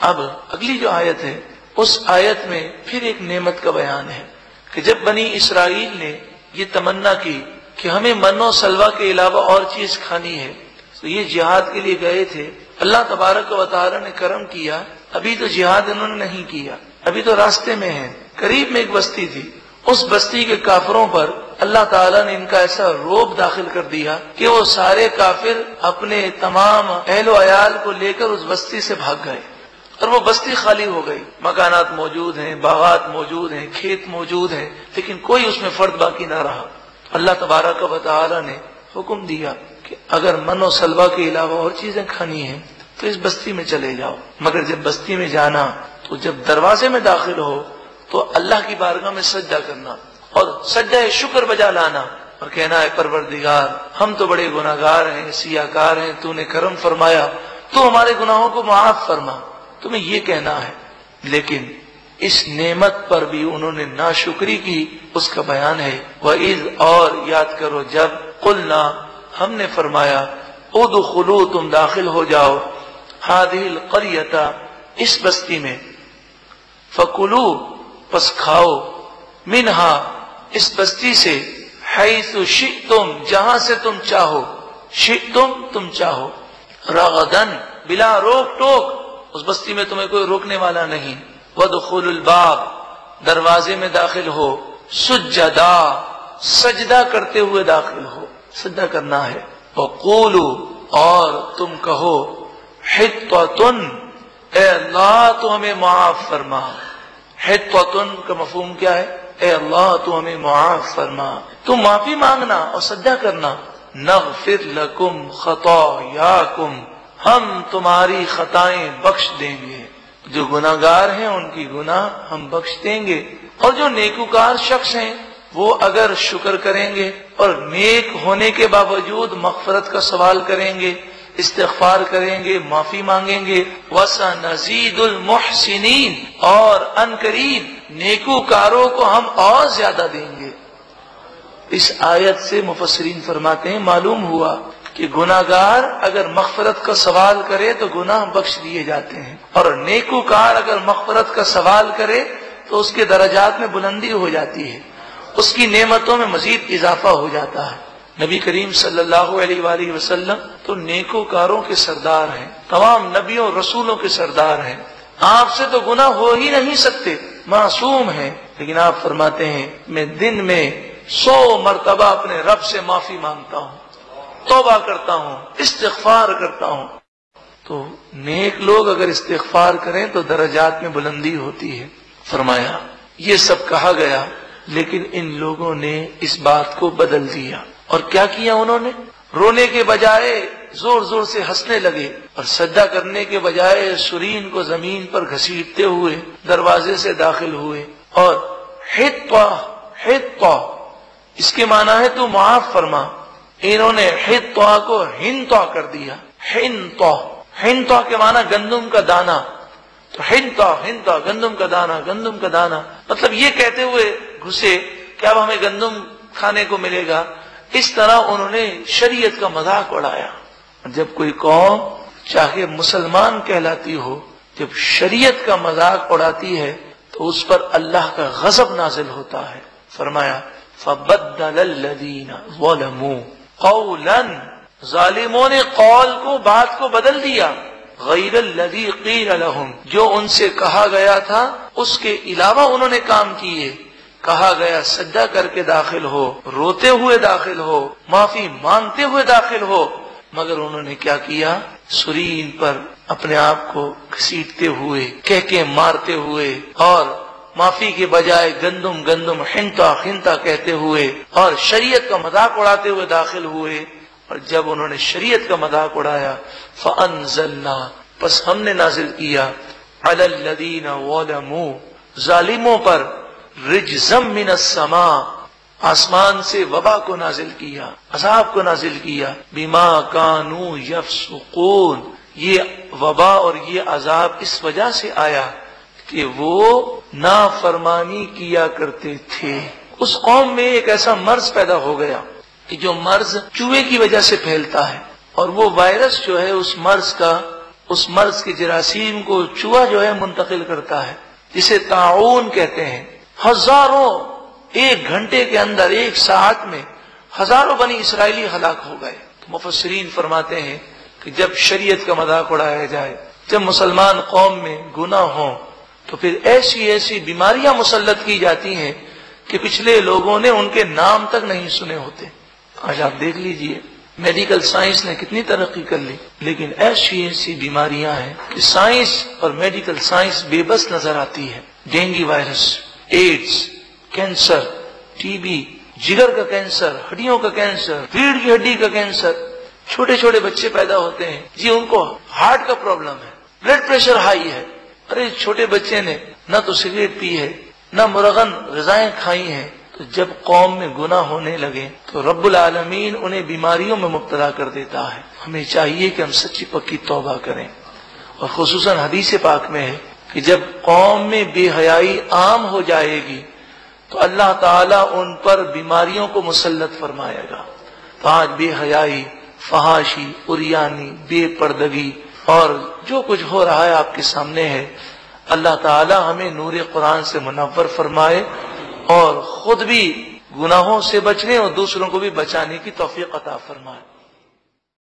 اب اگلی جو آیت ہے اس آیت میں پھر ایک نعمت کا بیان ہے کہ جب بنی اسرائیل نے یہ تمنا کی کہ ہمیں من و سلوہ کے علاوہ اور چیز کھانی ہے تو یہ جہاد کے لیے گئے تھے. اللہ تبارک و تعالی نے کرم کیا، ابھی تو جہاد انہوں نے نہیں کیا، ابھی تو راستے میں ہیں. قریب میں ایک بستی تھی، اس بستی کے کافروں پر اللہ تعالیٰ نے ان کا ایسا روب داخل کر دیا کہ وہ سارے کافر اپنے تمام اہل و عیال کو لے کر اس بستی سے بھاگ گئے اور وہ بستی خالی ہو گئی. مکانات موجود ہیں، باغات موجود ہیں، کھیت موجود ہیں، لیکن کوئی اس میں فرد باقی نہ رہا. اللہ تبارک و تعالیٰ نے حکم دیا کہ اگر من و سلوہ کے علاوہ اور چیزیں کھانی ہیں تو اس بستی میں چلے جاؤ، مگر جب بستی میں جانا تو جب دروازے میں داخل ہو تو اللہ کی بارگاہ میں سجدہ کرنا اور سجدہ شکر بجا لانا اور کہنا ہے پروردگار ہم تو بڑے گناہگار ہیں، سیاہکار ہیں، تو نے کرم فرمایا، تو ہمارے گناہوں کو معاف فرما. تمہیں یہ کہنا ہے. لیکن اس نعمت پر بھی انہوں نے ناشکری کی، اس کا بیان ہے وَإِذْ اور یاد کرو جب قُلْنَا ہم نے فرمایا اُدْخُلُوا تم داخل ہو جاؤ هَذِهِ الْقَرْيَةَ اس بستی میں فَكُلُوا پس کھاؤ مِنْهَا اس بستی سے حَيْثُ شِئْتُمْ جہاں سے تم چاہو، شِئْتُمْ تم چاہو، رَغَدًا بلا روک ٹوک، اس بستی میں تمہیں کوئی روکنے والا نہیں. وَادْخُلُوا الْبَابَ دروازے میں داخل ہو، سجدہ سجدہ کرتے ہوئے داخل ہو، سجدہ کرنا ہے. وَقُولُوا اور تم کہو حِطَّةٌ اے اللہ تو ہمیں معاف فرما. حِطَّةٌ کا مفہوم کیا ہے؟ اے اللہ تو ہمیں معاف فرما، تم معافی مانگنا اور سجدہ کرنا. نغفر لکم خطایاکم ہم تمہاری خطائیں بخش دیں گے. جو گناہگار ہیں ان کی گناہ ہم بخش دیں گے، اور جو نیکوکار شخص ہیں وہ اگر شکر کریں گے اور نیک ہونے کے باوجود مغفرت کا سوال کریں گے، استغفار کریں گے، معافی مانگیں گے، وَسَنَزِيدُ الْمُحْسِنِينَ اور ان قریب نیکوکاروں کو ہم اور زیادہ دیں گے. اس آیت سے مفسرین فرماتے ہیں معلوم ہوا کہ گناہگار اگر مغفرت کا سوال کرے تو گناہ بخش دیے جاتے ہیں، اور نیکوکار اگر مغفرت کا سوال کرے تو اس کے درجات میں بلندی ہو جاتی ہے، اس کی نعمتوں میں مزید اضافہ ہو جاتا ہے. نبی کریم صلی اللہ علیہ وآلہ وسلم تو نیکوکاروں کے سردار ہیں، تمام نبیوں رسولوں کے سردار ہیں. آپ سے تو گناہ ہو ہی نہیں سکتے، معصوم ہیں، لیکن آپ فرماتے ہیں میں دن میں 100 مرتبہ اپنے رب سے معافی مانگتا ہوں، توبہ کرتا ہوں، استغفار کرتا ہوں. تو نیک لوگ اگر استغفار کریں تو درجات میں بلندی ہوتی ہے. فرمایا یہ سب کہا گیا، لیکن ان لوگوں نے اس بات کو بدل دیا اور کیا کیا؟ انہوں نے رونے کے بجائے زور زور سے ہنسنے لگے اور سجدہ کرنے کے بجائے سرین کو زمین پر گھسیٹتے ہوئے دروازے سے داخل ہوئے. اور حِطَّةٌ اس کے معنی ہے تو معاف فرما. انہوں نے حِطَّةٌ کو ہِنْطَةٌ کر دیا. ہِنْطَةٌ کے معنی گندم کا دانہ، تو ہِنْطَةٌ گندم کا دانہ، گندم کا دانہ، مطلب یہ کہتے ہوئے گھسے کہ اب ہمیں گندم کھانے کو ملے گا. اس طرح انہوں نے شریعت کا مذاق اڑایا. جب کوئی قوم چاہے مسلمان کہلاتی ہو، جب شریعت کا مذاق اڑاتی ہے تو اس پر اللہ کا غضب نازل ہوتا ہے. فرمایا فَبَدَّلَ الَّذِينَ ظَلَمُوا قَوْلًا ظالموں نے قول کو، بات کو بدل دیا، غیر الذی قیل لہم جو ان سے کہا گیا تھا اس کے علاوہ انہوں نے کام کیے. کہا گیا سجدہ کر کے داخل ہو، روتے ہوئے داخل ہو، معافی مانگتے ہوئے داخل ہو، مگر انہوں نے کیا کیا؟ سرین پر اپنے آپ کو گھسیٹتے ہوئے، کہکے مارتے ہوئے، اور معافی کے بجائے گندم حِنْطَةٌ کہتے ہوئے اور شریعت کا مذاق اڑاتے ہوئے داخل ہوئے. اور جب انہوں نے شریعت کا مذاق اڑایا فَأَنزَلْنَا پس ہم نے نازل کیا عَلَى الَّذِينَ ظَلَمُوا ظالموں پر رِجْزًا مِّنَ السَّمَاءِ آسمان سے وبا کو نازل کیا، عذاب کو نازل کیا. بِمَا كَانُوا يَفْسُقُونَ یہ وبا اور یہ عذاب اس وجہ سے آیا کہ وہ نافرمانی کیا کرتے تھے. اس قوم میں ایک ایسا مرض پیدا ہو گیا کہ جو مرض چوہے کی وجہ سے پھیلتا ہے، اور وہ وائرس جو ہے اس مرض کا اس مرض کے جراثیم کو چوہا جو ہے منتقل کرتا ہے، جسے طاعون کہتے ہیں۔ ہزاروں، ایک گھنٹے کے اندر، ایک ساعت میں ہزاروں بنی اسرائیلی ہلاک ہو گئے۔ تو مفسرین فرماتے ہیں کہ جب شریعت کا مذاق اڑایا جائے، جب مسلمان قوم میں گناہ ہوں، تو پھر ایسی ایسی بیماریاں مسلط کی جاتی ہیں کہ پچھلے لوگوں نے ان کے نام تک نہیں سنے ہوتے۔ آج آپ دیکھ لیجئے میڈیکل سائنس نے کتنی ترقی کر لی، لیکن ایسی ایسی بیماریاں ہیں کہ سائنس اور میڈیکل سائنس بے بس نظر آتی ہے۔ Dengue virus, AIDS, cancer, T B, جگر کا کینسر، ہڈیوں کا کینسر، ریڑھ کی ہڈی کا کینسر۔ چھوٹے چھوٹے بچے پیدا ہوتے ہیں، جی ان کو ہارٹ کا پرابلم ہے، بلڈ پریشر ہائی ہے۔ ارے چھوٹے بچے نے نہ تو سگریٹ پی ہے، نہ مرغن غذائیں کھائی ہیں۔ تو جب قوم میں گناہ ہونے لگے تو رب العالمین انہیں بیماریوں میں مبتلا کر دیتا ہے۔ ہمیں چاہیے کہ ہم سچی پکی توبہ کریں، اور خصوصاً حدیث پاک میں ہے کہ جب قوم میں بے حیائی عام ہو جائے گی تو اللہ تعالیٰ ان پر بیماریوں کو مسلط فرمائے گا۔ تو آج بے حیائی، فحاشی، عریانی، بے پردگی اور جو کچھ ہو رہا ہے آپ کے سامنے ہے۔ اللہ تعالیٰ ہمیں نور قرآن سے منور فرمائے اور خود بھی گناہوں سے بچنے اور دوسروں کو بھی بچانے کی توفیق عطا فرمائے۔